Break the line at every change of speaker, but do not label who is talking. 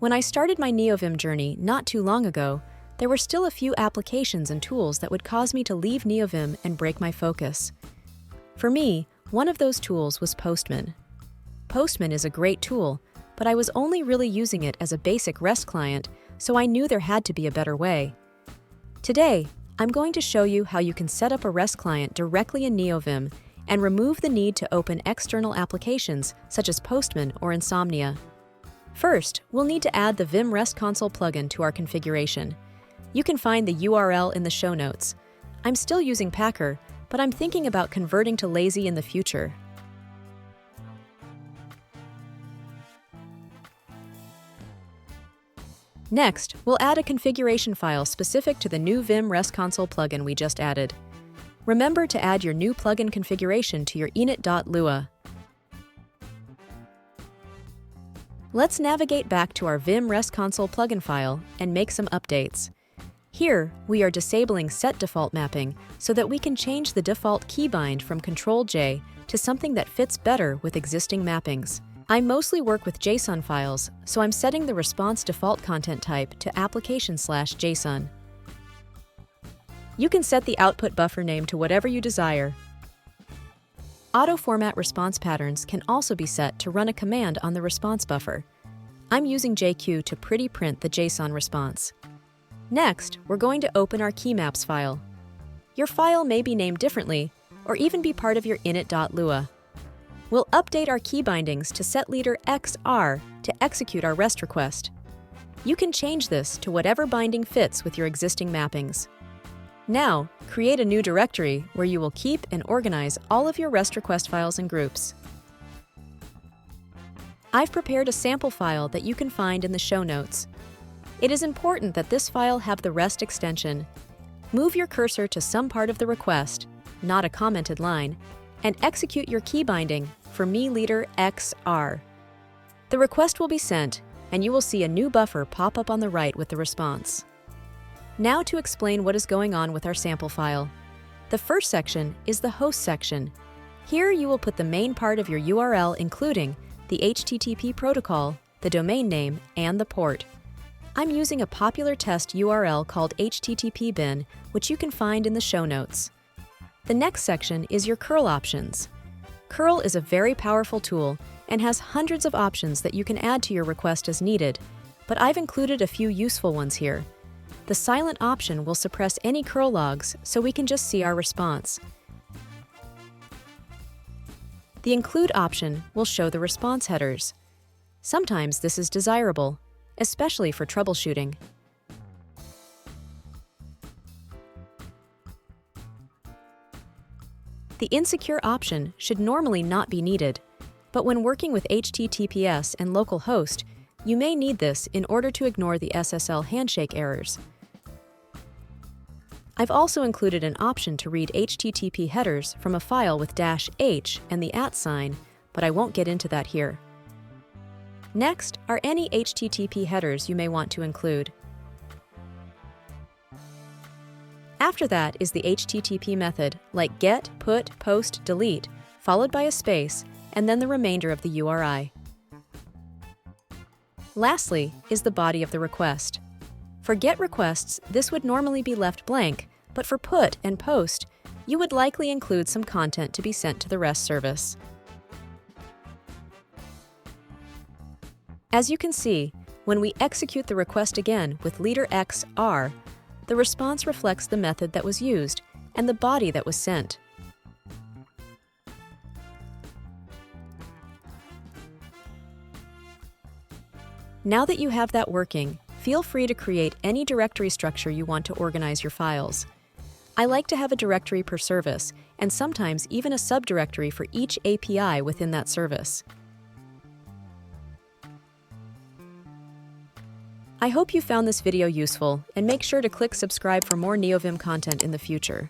When I started my Neovim journey not too long ago, there were still a few applications and tools that would cause me to leave Neovim and break my focus. For me, one of those tools was Postman. Postman is a great tool, but I was only really using it as a basic REST client, so I knew there had to be a better way. Today, I'm going to show you how you can set up a REST client directly in Neovim and remove the need to open external applications such as Postman or Insomnia. First, we'll need to add the Vim REST console plugin to our configuration. You can find the URL in the show notes. I'm still using Packer, but I'm thinking about converting to Lazy in the future. Next, we'll add a configuration file specific to the new Vim REST console plugin we just added. Remember to add your new plugin configuration to your init.lua. Let's navigate back to our Vim REST console plugin file and make some updates. Here, we are disabling set default mapping so that we can change the default keybind from Ctrl-J to something that fits better with existing mappings. I mostly work with JSON files, so I'm setting the response default content type to application/JSON. You can set the output buffer name to whatever you desire. Auto-format response patterns can also be set to run a command on the response buffer. I'm using JQ to pretty print the JSON response. Next, we're going to open our keymaps file. Your file may be named differently, or even be part of your init.lua. We'll update our key bindings to set leader XR to execute our REST request. You can change this to whatever binding fits with your existing mappings. Now, create a new directory where you will keep and organize all of your REST request files and groups. I've prepared a sample file that you can find in the show notes. It is important that this file have the REST extension. Move your cursor to some part of the request, not a commented line, and execute your key binding for me leader XR. The request will be sent, and you will see a new buffer pop up on the right with the response. Now to explain what is going on with our sample file. The first section is the host section. Here you will put the main part of your URL including the HTTP protocol, the domain name, and the port. I'm using a popular test URL called HTTP bin, which you can find in the show notes. The next section is your curl options. Curl is a very powerful tool and has hundreds of options that you can add to your request as needed, but I've included a few useful ones here. The silent option will suppress any curl logs so we can just see our response. The include option will show the response headers. Sometimes this is desirable, especially for troubleshooting. The insecure option should normally not be needed, but when working with HTTPS and localhost, you may need this in order to ignore the SSL handshake errors. I've also included an option to read HTTP headers from a file with -h and the @ sign, but I won't get into that here. Next are any HTTP headers you may want to include. After that is the HTTP method, like get, put, post, delete, followed by a space, and then the remainder of the URI. Lastly is the body of the request. For GET requests, this would normally be left blank, but for PUT and POST, you would likely include some content to be sent to the REST service. As you can see, when we execute the request again with leader XR, the response reflects the method that was used and the body that was sent. Now that you have that working, feel free to create any directory structure you want to organize your files. I like to have a directory per service, and sometimes even a subdirectory for each API within that service. I hope you found this video useful, and make sure to click subscribe for more Neovim content in the future.